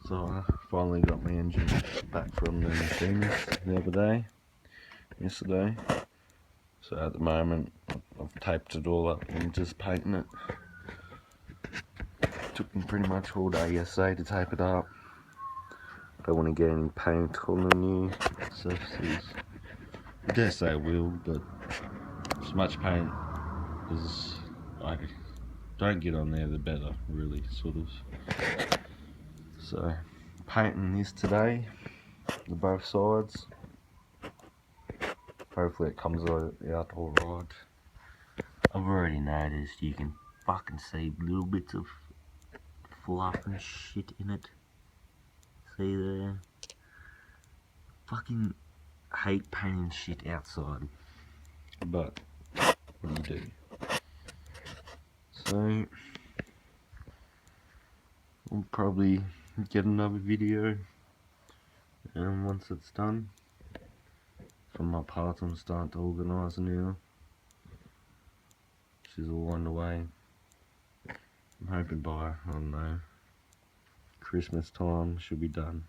So I finally got my engine back from the machinist the other day, yesterday. So at the moment I've taped it all up and just painting it. Took me pretty much all day yesterday to tape it up. Don't want to get any paint on the new surfaces. I dare say I will, but as much paint as I don't get on there, the better, really, sort of. So, painting this today, the both sides. Hopefully it comes out alright. I've already noticed you can fucking see little bits of fluff and shit in it. See there? Fucking hate painting shit outside. But, what do you do? So, we'll probably get another video once it's done. From my parts I'm starting to organise now. She's all underway. I'm hoping by, I don't know, Christmas time should be done.